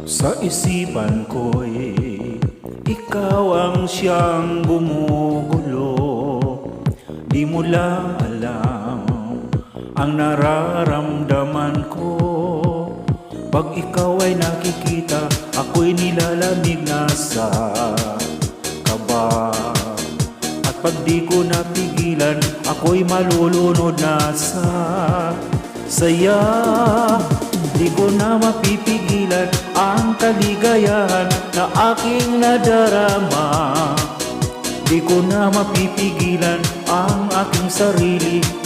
Sa isipan ko'y ikaw ang siyang gumugulo. Di mo lang alam ang nararamdaman ko. Pag ikaw ay nakikita, ako'y nilalamig na sa kaba. At pag di ko napigilan, ako'y malulunod na sa saya. Di ko na mapipigilan ang kaligayahan na aking nadarama. Di ko na mapipigilan ang aking sarili